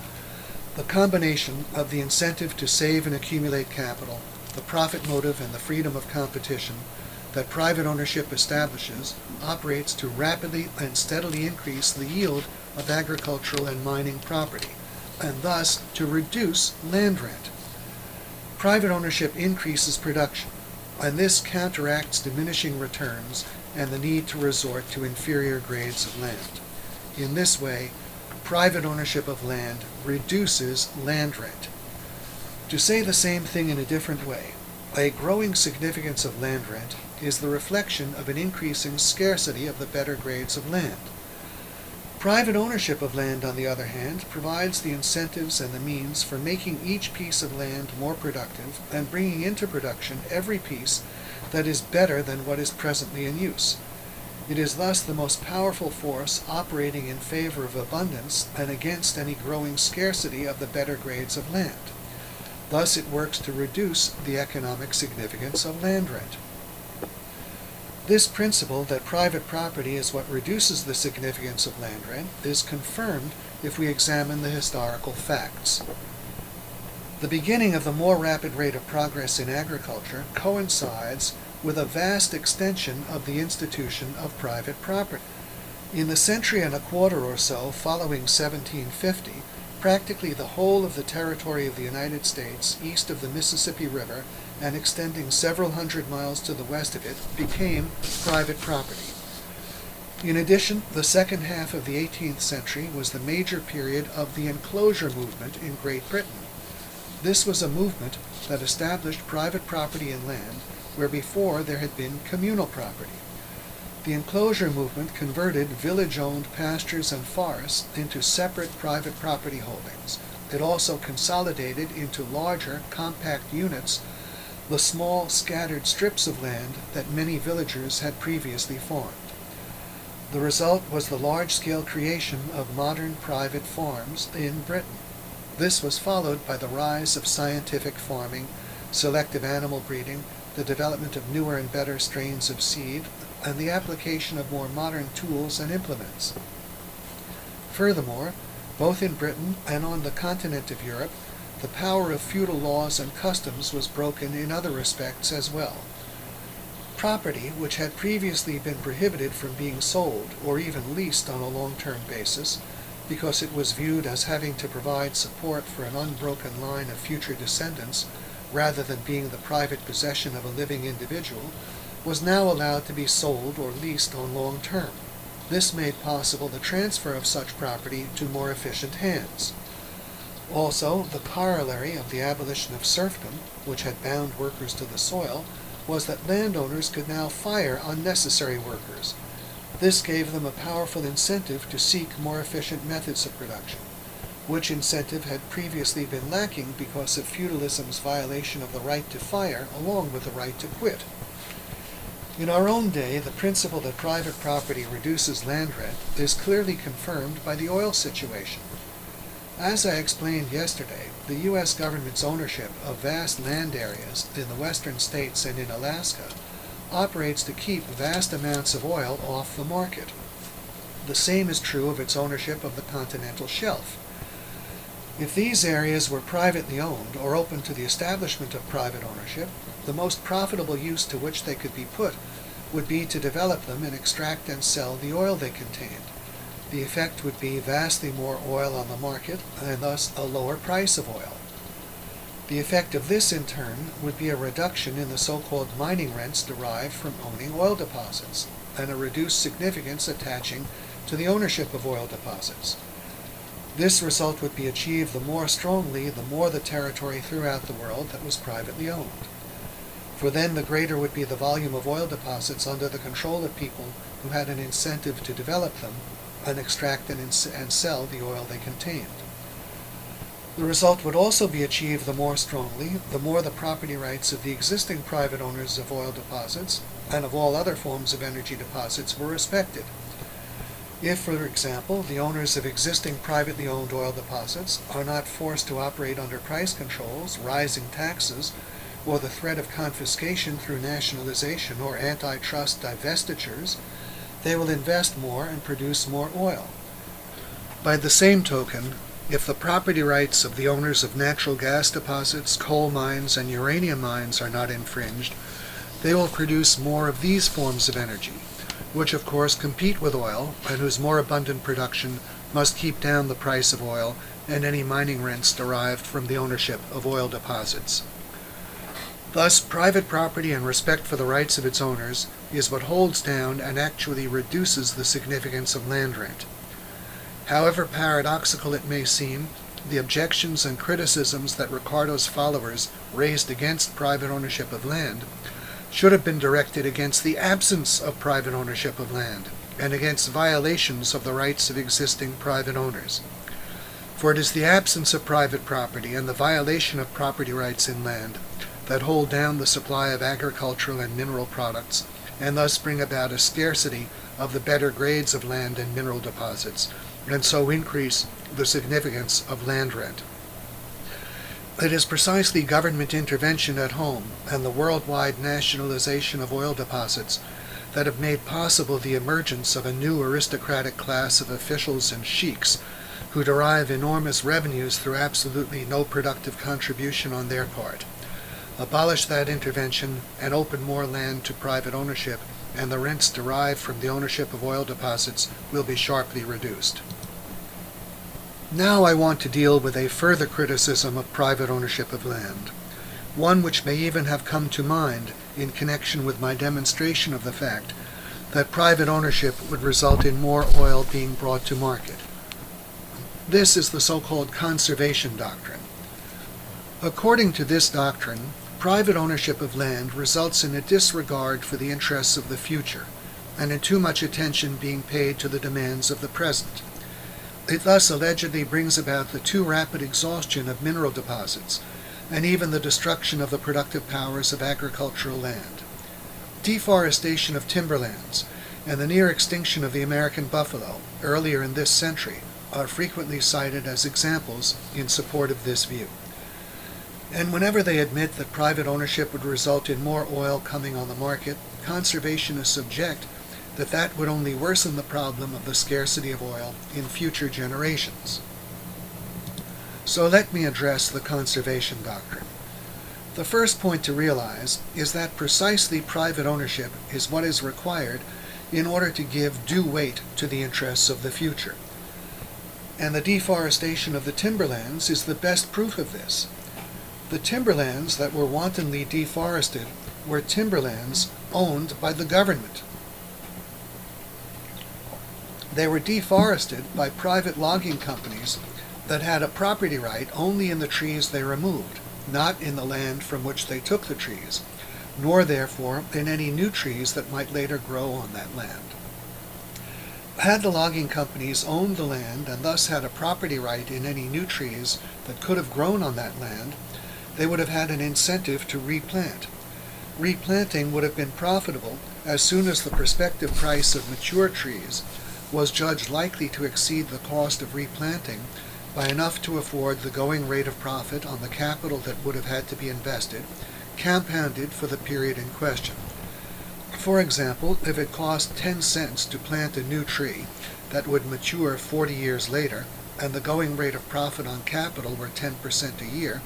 the combination of the incentive to save and accumulate capital, the profit motive, and the freedom of competition that private ownership establishes operates to rapidly and steadily increase the yield of agricultural and mining property, and thus to reduce land rent. Private ownership increases production, and this counteracts diminishing returns and the need to resort to inferior grades of land. In this way, private ownership of land reduces land rent. To say the same thing in a different way, a growing significance of land rent is the reflection of an increasing scarcity of the better grades of land. Private ownership of land, on the other hand, provides the incentives and the means for making each piece of land more productive and bringing into production every piece that is better than what is presently in use. It is thus the most powerful force operating in favor of abundance and against any growing scarcity of the better grades of land. Thus it works to reduce the economic significance of land rent. This principle that private property is what reduces the significance of land rent is confirmed if we examine the historical facts. The beginning of the more rapid rate of progress in agriculture coincides with a vast extension of the institution of private property. In the century and a quarter or so following 1750, practically the whole of the territory of the United States east of the Mississippi River and extending several hundred miles to the west of it became private property. In addition, the second half of the 18th century was the major period of the Enclosure Movement in Great Britain. This was a movement that established private property in land where before there had been communal property. The Enclosure Movement converted village-owned pastures and forests into separate private property holdings. It also consolidated into larger, compact units the small, scattered strips of land that many villagers had previously farmed. The result was the large-scale creation of modern private farms in Britain. This was followed by the rise of scientific farming, selective animal breeding, the development of newer and better strains of seed, and the application of more modern tools and implements. Furthermore, both in Britain and on the continent of Europe, the power of feudal laws and customs was broken in other respects as well. Property, which had previously been prohibited from being sold or even leased on a long-term basis, because it was viewed as having to provide support for an unbroken line of future descendants rather than being the private possession of a living individual, was now allowed to be sold or leased on long term. This made possible the transfer of such property to more efficient hands. Also, the corollary of the abolition of serfdom, which had bound workers to the soil, was that landowners could now fire unnecessary workers. This gave them a powerful incentive to seek more efficient methods of production, which incentive had previously been lacking because of feudalism's violation of the right to fire along with the right to quit. In our own day, the principle that private property reduces land rent is clearly confirmed by the oil situation. As I explained yesterday, the U.S. government's ownership of vast land areas in the western states and in Alaska operates to keep vast amounts of oil off the market. The same is true of its ownership of the continental shelf. If these areas were privately owned or open to the establishment of private ownership, the most profitable use to which they could be put would be to develop them and extract and sell the oil they contained. The effect would be vastly more oil on the market and thus a lower price of oil. The effect of this, in turn, would be a reduction in the so-called mining rents derived from owning oil deposits, and a reduced significance attaching to the ownership of oil deposits. This result would be achieved the more strongly the more the territory throughout the world that was privately owned. For then the greater would be the volume of oil deposits under the control of people who had an incentive to develop them and extract and sell the oil they contained. The result would also be achieved the more strongly the more the property rights of the existing private owners of oil deposits and of all other forms of energy deposits were respected. If, for example, the owners of existing privately owned oil deposits are not forced to operate under price controls, rising taxes, or the threat of confiscation through nationalization or antitrust divestitures, they will invest more and produce more oil. By the same token, if the property rights of the owners of natural gas deposits, coal mines, and uranium mines are not infringed, they will produce more of these forms of energy, which of course compete with oil and whose more abundant production must keep down the price of oil and any mining rents derived from the ownership of oil deposits. Thus, private property and respect for the rights of its owners is what holds down and actually reduces the significance of land rent. However paradoxical it may seem, the objections and criticisms that Ricardo's followers raised against private ownership of land should have been directed against the absence of private ownership of land and against violations of the rights of existing private owners. For it is the absence of private property and the violation of property rights in land that hold down the supply of agricultural and mineral products and thus bring about a scarcity of the better grades of land and mineral deposits, and so increase the significance of land rent. It is precisely government intervention at home and the worldwide nationalization of oil deposits that have made possible the emergence of a new aristocratic class of officials and sheiks who derive enormous revenues through absolutely no productive contribution on their part. Abolish that intervention and open more land to private ownership, and the rents derived from the ownership of oil deposits will be sharply reduced. Now I want to deal with a further criticism of private ownership of land, one which may even have come to mind in connection with my demonstration of the fact that private ownership would result in more oil being brought to market. This is the so-called conservation doctrine. According to this doctrine, private ownership of land results in a disregard for the interests of the future, and in too much attention being paid to the demands of the present. It thus allegedly brings about the too rapid exhaustion of mineral deposits, and even the destruction of the productive powers of agricultural land. Deforestation of timberlands, and the near extinction of the American buffalo earlier in this century are frequently cited as examples in support of this view. And whenever they admit that private ownership would result in more oil coming on the market, conservationists object that would only worsen the problem of the scarcity of oil in future generations. So let me address the conservation doctrine. The first point to realize is that precisely private ownership is what is required in order to give due weight to the interests of the future. And the deforestation of the timberlands is the best proof of this. The timberlands that were wantonly deforested were timberlands owned by the government. They were deforested by private logging companies that had a property right only in the trees they removed, not in the land from which they took the trees, nor therefore in any new trees that might later grow on that land. Had the logging companies owned the land and thus had a property right in any new trees that could have grown on that land, they would have had an incentive to replant. Replanting would have been profitable as soon as the prospective price of mature trees was judged likely to exceed the cost of replanting by enough to afford the going rate of profit on the capital that would have had to be invested, compounded for the period in question. For example, if it cost 10 cents to plant a new tree that would mature 40 years later, and the going rate of profit on capital were 10% a year,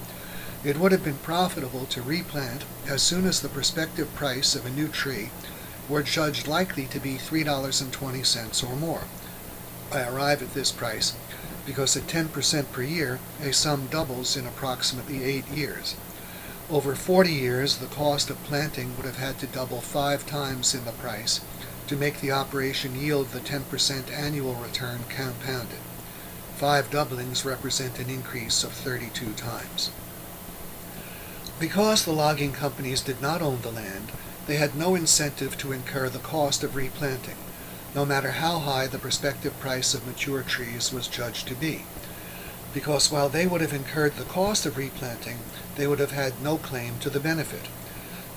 it would have been profitable to replant as soon as the prospective price of a new tree were judged likely to be $3.20 or more. I arrive at this price because at 10% per year, a sum doubles in approximately 8 years. Over 40 years, the cost of planting would have had to double 5 times in the price to make the operation yield the 10% annual return compounded. 5 doublings represent an increase of 32 times. Because the logging companies did not own the land, they had no incentive to incur the cost of replanting, no matter how high the prospective price of mature trees was judged to be. Because while they would have incurred the cost of replanting, they would have had no claim to the benefit.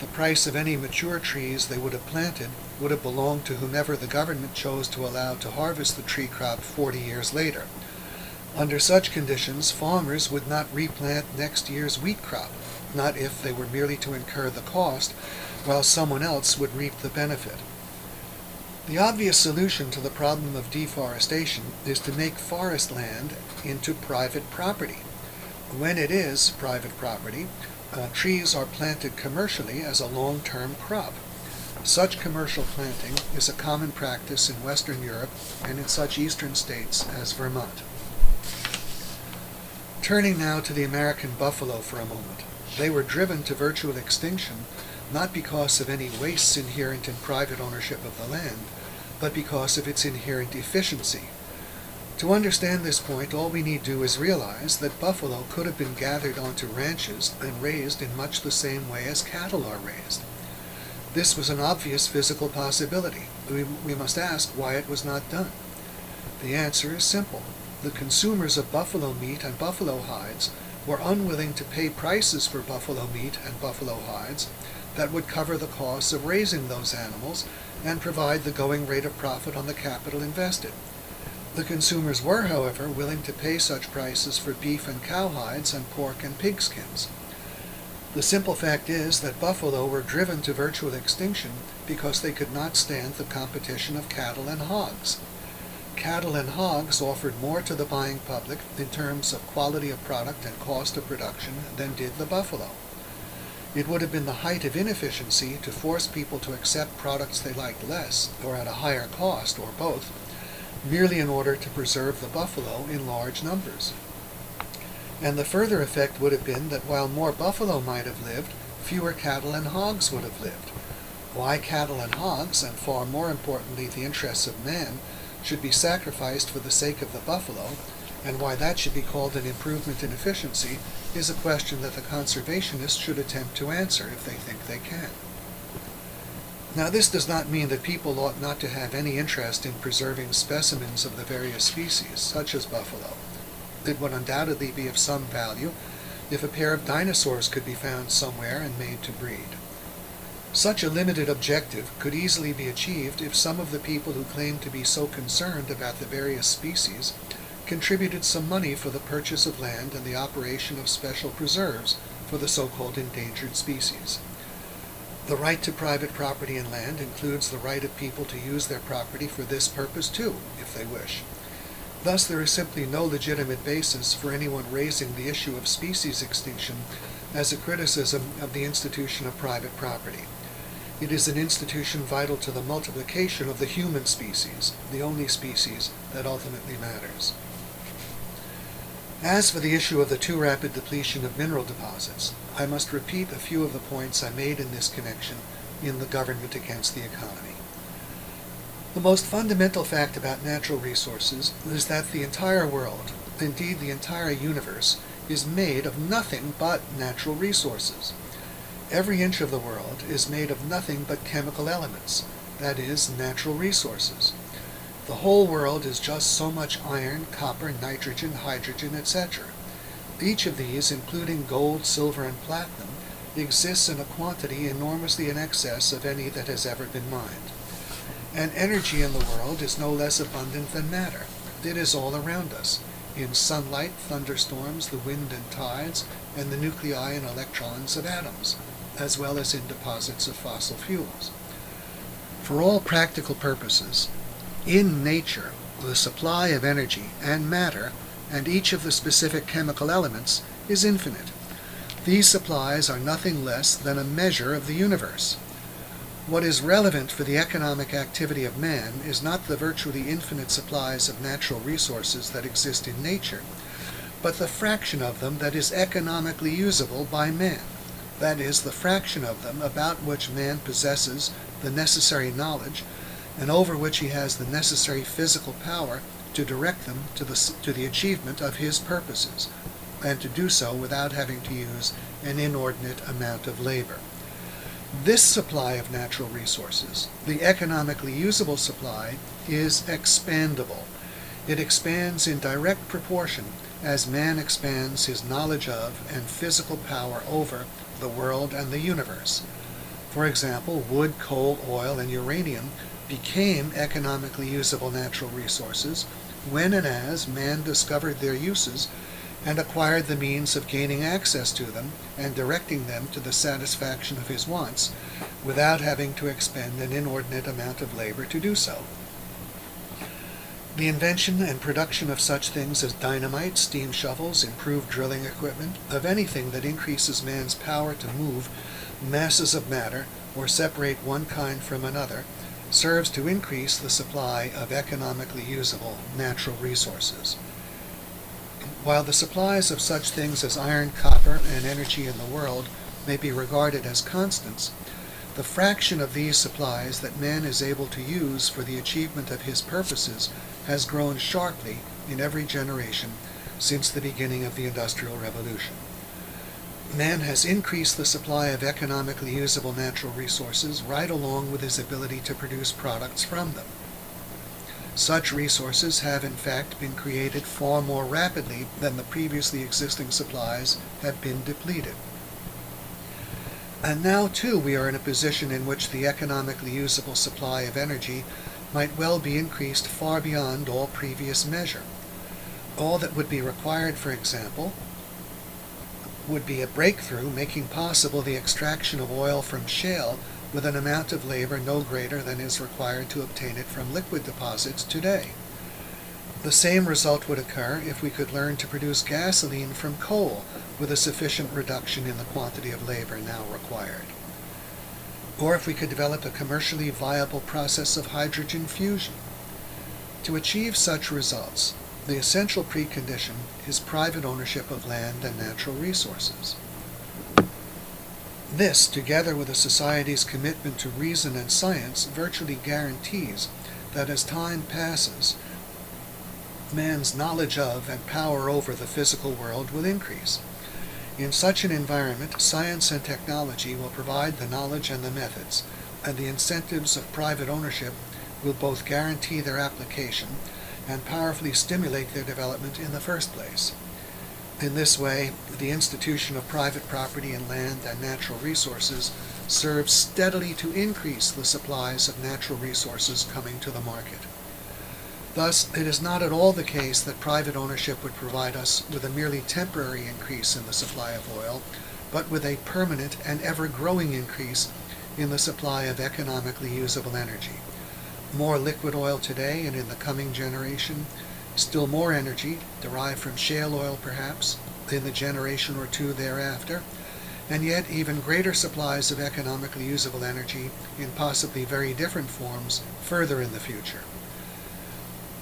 The price of any mature trees they would have planted would have belonged to whomever the government chose to allow to harvest the tree crop 40 years later. Under such conditions, farmers would not replant next year's wheat crop, not if they were merely to incur the cost, while someone else would reap the benefit. The obvious solution to the problem of deforestation is to make forest land into private property. When it is private property, trees are planted commercially as a long-term crop. Such commercial planting is a common practice in Western Europe and in such eastern states as Vermont. Turning now to the American buffalo for a moment. They were driven to virtual extinction not because of any wastes inherent in private ownership of the land, but because of its inherent efficiency. To understand this point, all we need do is realize that buffalo could have been gathered onto ranches and raised in much the same way as cattle are raised. This was an obvious physical possibility. We must ask why it was not done. The answer is simple. The consumers of buffalo meat and buffalo hides were unwilling to pay prices for buffalo meat and buffalo hides that would cover the costs of raising those animals and provide the going rate of profit on the capital invested. The consumers were, however, willing to pay such prices for beef and cow hides and pork and pig skins. The simple fact is that buffalo were driven to virtual extinction because they could not stand the competition of cattle and hogs. Cattle and hogs offered more to the buying public in terms of quality of product and cost of production than did the buffalo. It would have been the height of inefficiency to force people to accept products they liked less, or at a higher cost, or both, merely in order to preserve the buffalo in large numbers. And the further effect would have been that while more buffalo might have lived, fewer cattle and hogs would have lived. Why cattle and hogs, and far more importantly the interests of man, should be sacrificed for the sake of the buffalo, and why that should be called an improvement in efficiency, is a question that the conservationists should attempt to answer if they think they can. Now, this does not mean that people ought not to have any interest in preserving specimens of the various species, such as buffalo. It would undoubtedly be of some value if a pair of dinosaurs could be found somewhere and made to breed. Such a limited objective could easily be achieved if some of the people who claim to be so concerned about the various species contributed some money for the purchase of land and the operation of special preserves for the so-called endangered species. The right to private property and land includes the right of people to use their property for this purpose too, if they wish. Thus, there is simply no legitimate basis for anyone raising the issue of species extinction as a criticism of the institution of private property. It is an institution vital to the multiplication of the human species, the only species that ultimately matters. As for the issue of the too rapid depletion of mineral deposits, I must repeat a few of the points I made in this connection in The Government Against the Economy. The most fundamental fact about natural resources is that the entire world, indeed the entire universe, is made of nothing but natural resources. Every inch of the world is made of nothing but chemical elements, that is, natural resources. The whole world is just so much iron, copper, nitrogen, hydrogen, etc. Each of these, including gold, silver, and platinum, exists in a quantity enormously in excess of any that has ever been mined. And energy in the world is no less abundant than matter. It is all around us, in sunlight, thunderstorms, the wind and tides, and the nuclei and electrons of atoms, as well as in deposits of fossil fuels. For all practical purposes, in nature, the supply of energy and matter, and each of the specific chemical elements, is infinite. These supplies are nothing less than a measure of the universe. What is relevant for the economic activity of man is not the virtually infinite supplies of natural resources that exist in nature, but the fraction of them that is economically usable by man. That is, the fraction of them about which man possesses the necessary knowledge and over which he has the necessary physical power to direct them to the achievement of his purposes, and to do so without having to use an inordinate amount of labor. This supply of natural resources, the economically usable supply, is expandable. It expands in direct proportion as man expands his knowledge of and physical power over the world and the universe. For example, wood, coal, oil, and uranium became economically usable natural resources when and as man discovered their uses and acquired the means of gaining access to them and directing them to the satisfaction of his wants without having to expend an inordinate amount of labor to do so. The invention and production of such things as dynamite, steam shovels, improved drilling equipment, of anything that increases man's power to move masses of matter or separate one kind from another, serves to increase the supply of economically usable natural resources. While the supplies of such things as iron, copper, and energy in the world may be regarded as constants, the fraction of these supplies that man is able to use for the achievement of his purposes has grown sharply in every generation since the beginning of the Industrial Revolution. Man has increased the supply of economically usable natural resources right along with his ability to produce products from them. Such resources have in fact been created far more rapidly than the previously existing supplies have been depleted. And now too we are in a position in which the economically usable supply of energy might well be increased far beyond all previous measure. All that would be required, for example, would be a breakthrough making possible the extraction of oil from shale with an amount of labor no greater than is required to obtain it from liquid deposits today. The same result would occur if we could learn to produce gasoline from coal with a sufficient reduction in the quantity of labor now required. Or if we could develop a commercially viable process of hydrogen fusion. To achieve such results, the essential precondition is private ownership of land and natural resources. This, together with a society's commitment to reason and science, virtually guarantees that as time passes, man's knowledge of and power over the physical world will increase. In such an environment, science and technology will provide the knowledge and the methods, and the incentives of private ownership will both guarantee their application and powerfully stimulate their development in the first place. In this way, the institution of private property in land and natural resources serves steadily to increase the supplies of natural resources coming to the market. Thus, it is not at all the case that private ownership would provide us with a merely temporary increase in the supply of oil, but with a permanent and ever-growing increase in the supply of economically usable energy. More liquid oil today and in the coming generation, still more energy, derived from shale oil perhaps, in the generation or two thereafter, and yet even greater supplies of economically usable energy in possibly very different forms further in the future.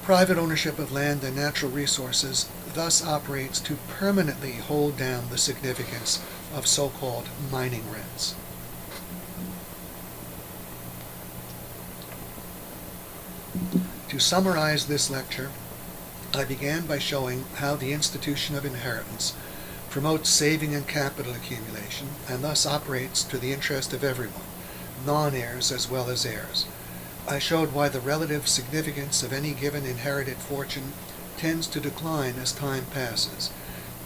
Private ownership of land and natural resources thus operates to permanently hold down the significance of so-called mining rents. To summarize this lecture, I began by showing how the institution of inheritance promotes saving and capital accumulation, and thus operates to the interest of everyone, non-heirs as well as heirs. I showed why the relative significance of any given inherited fortune tends to decline as time passes,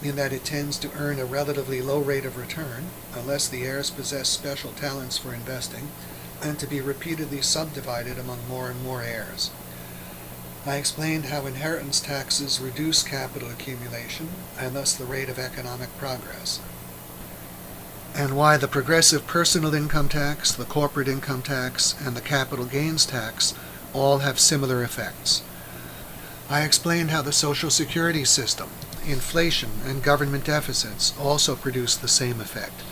in that it tends to earn a relatively low rate of return, unless the heirs possess special talents for investing, and to be repeatedly subdivided among more and more heirs. I explained how inheritance taxes reduce capital accumulation, and thus the rate of economic progress, and why the progressive personal income tax, the corporate income tax, and the capital gains tax all have similar effects. I explained how the Social Security system, inflation, and government deficits also produce the same effect.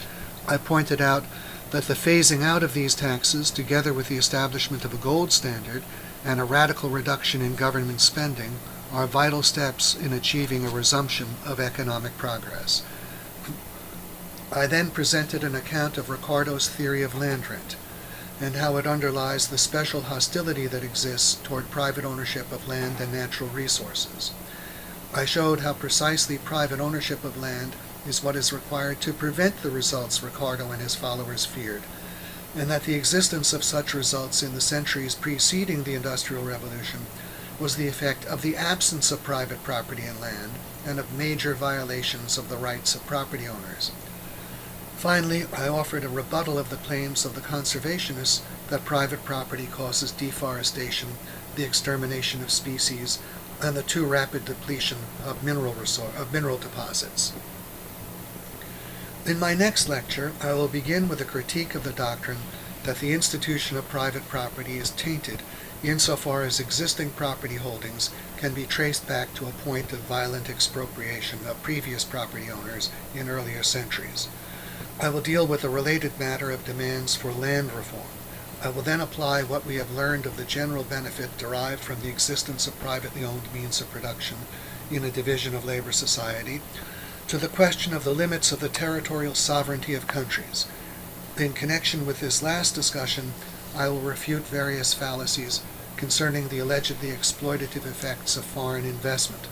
I pointed out that the phasing out of these taxes, together with the establishment of a gold standard and a radical reduction in government spending, are vital steps in achieving a resumption of economic progress. I then presented an account of Ricardo's theory of land rent, and how it underlies the special hostility that exists toward private ownership of land and natural resources. I showed how precisely private ownership of land is what is required to prevent the results Ricardo and his followers feared, and that the existence of such results in the centuries preceding the Industrial Revolution was the effect of the absence of private property in land and of major violations of the rights of property owners. Finally, I offered a rebuttal of the claims of the conservationists that private property causes deforestation, the extermination of species, and the too rapid depletion of mineral deposits. In my next lecture, I will begin with a critique of the doctrine that the institution of private property is tainted insofar as existing property holdings can be traced back to a point of violent expropriation of previous property owners in earlier centuries. I will deal with the related matter of demands for land reform. I will then apply what we have learned of the general benefit derived from the existence of privately owned means of production in a division of labor society to the question of the limits of the territorial sovereignty of countries. In connection with this last discussion, I will refute various fallacies concerning the allegedly exploitative effects of foreign investment.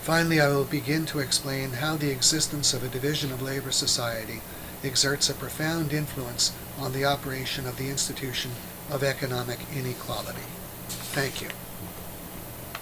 Finally, I will begin to explain how the existence of a division of labor society exerts a profound influence on the operation of the institution of economic inequality. Thank you.